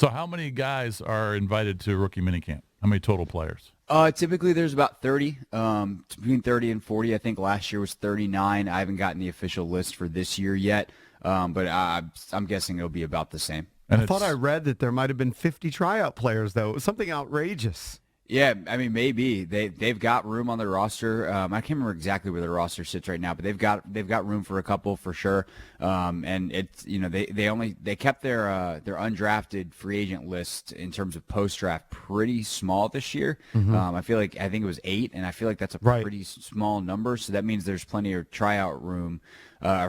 So how many guys are invited to rookie minicamp? How many total players? Typically there's about 30, between 30 and 40. I think last year was 39. I haven't gotten the official list for this year yet, but I'm guessing it'll be about the same. And I thought I read that there might have been 50 tryout players, though. It was something outrageous. Yeah, I mean maybe they've got room on their roster. I can't remember exactly where their roster sits right now, but they've got room for a couple for sure. And it's they kept their undrafted free agent list in terms of post draft pretty small this year. I think it was 8, and I feel like that's a pretty small number. So that means there's plenty of tryout room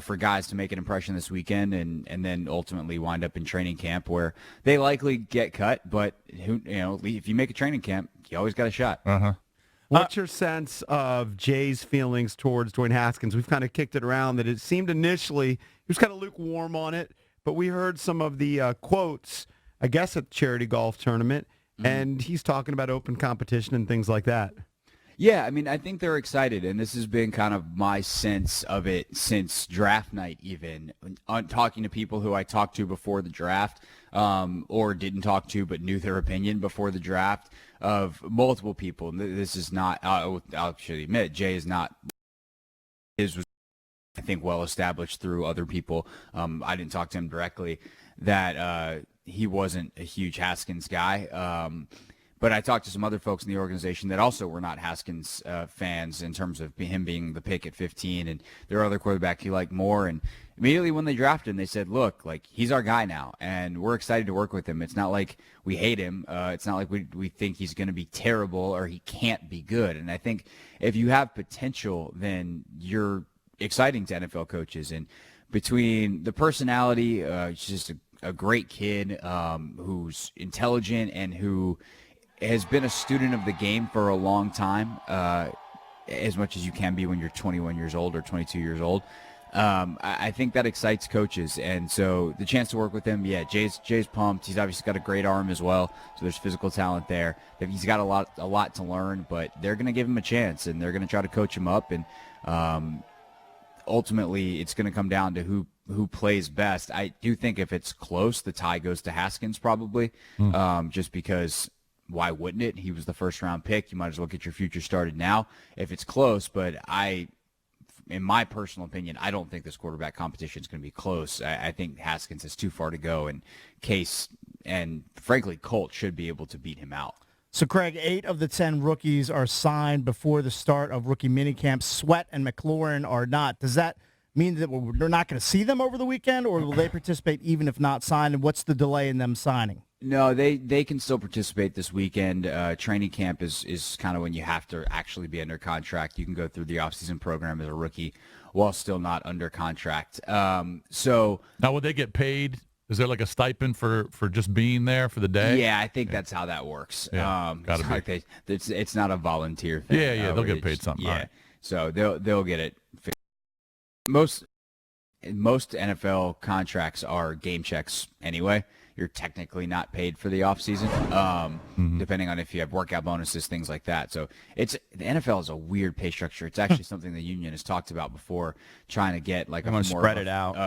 for guys to make an impression this weekend, and then ultimately wind up in training camp where they likely get cut. But if you make a training camp, you always got a shot. What's your sense of Jay's feelings towards Dwayne Haskins? We've kind of kicked it around that it seemed initially he was kind of lukewarm on it, but we heard some of the quotes, I guess, at the charity golf tournament, and he's talking about open competition and things like that. Yeah, I mean, I think they're excited, and this has been kind of my sense of it since draft night even, on talking to people who I talked to before the draft or didn't talk to but knew their opinion before the draft of multiple people. And this is not, I'll actually admit, Jay is not, his was, I think, well established through other people. I didn't talk to him directly that he wasn't a huge Haskins guy. But I talked to some other folks in the organization that also were not Haskins fans in terms of him being the pick at 15, and there are other quarterbacks he liked more. And immediately when they drafted him, they said, look, like, he's our guy now, and we're excited to work with him. It's not like we hate him. It's not like we think he's going to be terrible or he can't be good. And I think if you have potential, then you're exciting to NFL coaches. And between the personality, he's just a great kid who's intelligent and who has been a student of the game for a long time, as much as you can be when you're 21 years old or 22 years old. I think that excites coaches, and so the chance to work with him, yeah, Jay's pumped. He's obviously got a great arm as well, so there's physical talent there. He's got a lot to learn, but they're going to give him a chance, and they're going to try to coach him up, and ultimately it's going to come down to who plays best. I do think if it's close, the tie goes to Haskins probably, just because. Why wouldn't it? He was the first-round pick. You might as well get your future started now if it's close. But in my personal opinion, I don't think this quarterback competition is going to be close. I think Haskins is too far to go, and Case and, frankly, Colt should be able to beat him out. So, Craig, 8 of the 10 rookies are signed before the start of rookie minicamp. Sweat and McLaurin are not. Does that mean that we're not going to see them over the weekend, or will they participate even if not signed? And what's the delay in them signing? No, they can still participate this weekend. Training camp is kind of when you have to actually be under contract. You can go through the offseason program as a rookie while still not under contract. So now, would they get paid? Is there like a stipend for just being there for the day? Yeah, I think that's how that works. Yeah, gotta be. Like it's not a volunteer thing. Yeah, they'll get paid something. Yeah, right. So they'll get it. Most NFL contracts are game checks anyway. You're technically not paid for the offseason, depending on if you have workout bonuses, things like that. So the NFL is a weird pay structure. It's actually something the union has talked about before, trying to get like more spread it out.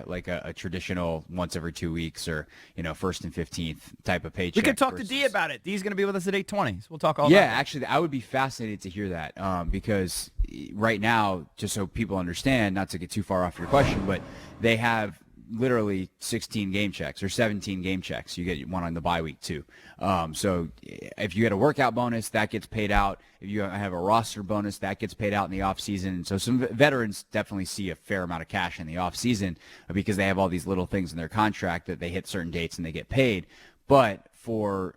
Like a traditional once every 2 weeks or first and 15th type of paycheck. We could talk to D about it. D's going to be with us at 8:20, so we'll talk all about it. Yeah, actually, I would be fascinated to hear that because right now, just so people understand, not to get too far off your question, but they have literally 16 game checks or 17 game checks. You get one on the bye week too. So if you get a workout bonus, that gets paid out. If you have a roster bonus, that gets paid out in the offseason. So some veterans definitely see a fair amount of cash in the offseason because they have all these little things in their contract that they hit certain dates and they get paid. But for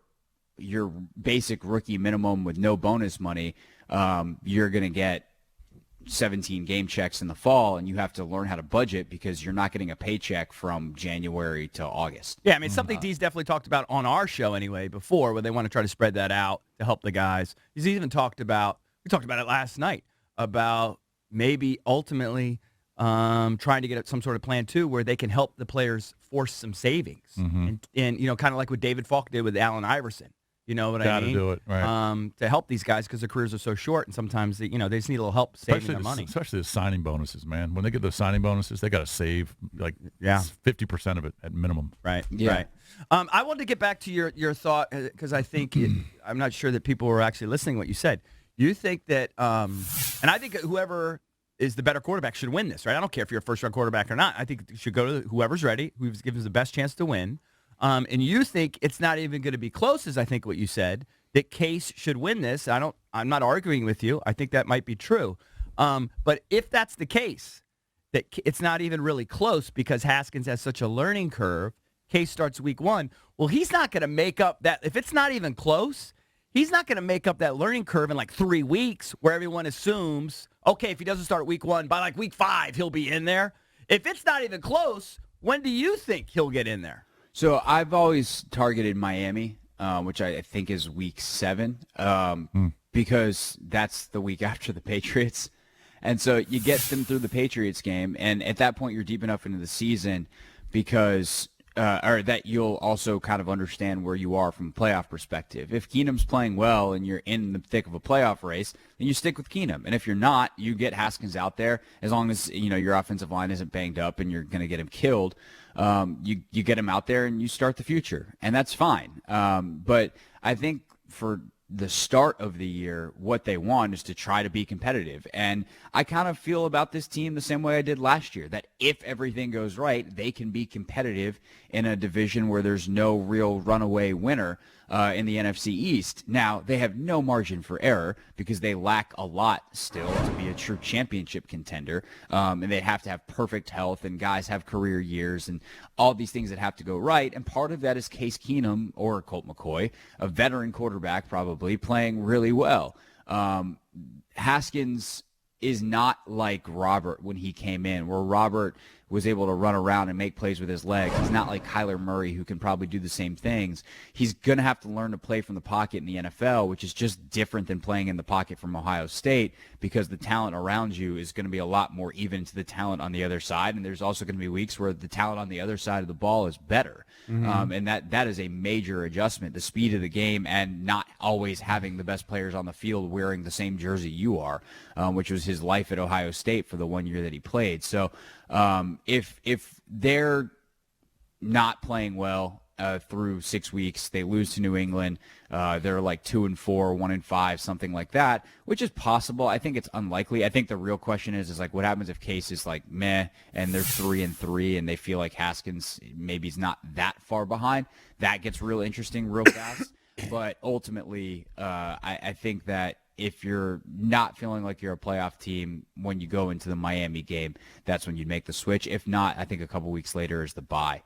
your basic rookie minimum with no bonus money, you're going to get 17 game checks in the fall, and you have to learn how to budget because you're not getting a paycheck from January to August. Yeah, I mean, something D's definitely talked about on our show anyway before, where they want to try to spread that out to help the guys. He's even talked about, we talked about it last night, about maybe ultimately trying to get some sort of plan too where they can help the players force some savings. And kind of like what David Falk did with Allen Iverson. You know what I Gotta mean? do it, right. To help these guys because their careers are so short, and sometimes they just need a little help saving their money. Especially the signing bonuses, man. When they get the signing bonuses, they got to save like 50% of it at minimum. Right. Yeah. Right. I wanted to get back to your thought because I think I'm not sure that people were actually listening to what you said. You think that, and I think whoever is the better quarterback should win this, right? I don't care if you're a first-round quarterback or not. I think you should go to whoever's ready, who gives the best chance to win. And you think it's not even going to be close, as I think what you said, that Case should win this. I'm not arguing with you. I think that might be true. But if that's the case, that it's not even really close because Haskins has such a learning curve, Case starts week 1, well, he's not going to make up that. If it's not even close, he's not going to make up that learning curve in like 3 weeks where everyone assumes, okay, if he doesn't start week 1, by like week 5, he'll be in there. If it's not even close, when do you think he'll get in there? So I've always targeted Miami, which I think is week 7, because that's the week after the Patriots. And so you get them through the Patriots game, and at that point you're deep enough into the season because or that you'll also kind of understand where you are from a playoff perspective. If Keenum's playing well and you're in the thick of a playoff race, then you stick with Keenum. And if you're not, you get Haskins out there as long as your offensive line isn't banged up and you're going to get him killed. You get him out there and you start the future, and that's fine. But I think for the start of the year, what they want is to try to be competitive. And I kind of feel about this team the same way I did last year, that if everything goes right, they can be competitive in a division where there's no real runaway winner in the NFC East. Now, they have no margin for error because they lack a lot still to be a true championship contender. And they have to have perfect health, and guys have career years and all these things that have to go right. And part of that is Case Keenum or Colt McCoy, a veteran quarterback probably, playing really well. Haskins is not like Robert when he came in, where Robert was able to run around and make plays with his legs. He's not like Kyler Murray, who can probably do the same things. He's going to have to learn to play from the pocket in the NFL, which is just different than playing in the pocket from Ohio State, because the talent around you is going to be a lot more even to the talent on the other side. And there's also going to be weeks where the talent on the other side of the ball is better. And that is a major adjustment, the speed of the game and not always having the best players on the field wearing the same jersey you are, which was his life at Ohio State for the 1 year that he played. So if they're not playing well through 6 weeks, they lose to New England, they're like 2-4, 1-5, something like that, which is possible. I think it's unlikely. I think the real question is like, what happens if Case is like meh and they're 3-3 and they feel like Haskins maybe is not that far behind? That gets real interesting real fast. But ultimately, I think that if you're not feeling like you're a playoff team when you go into the Miami game, that's when you'd make the switch. If not, I think a couple weeks later is the bye.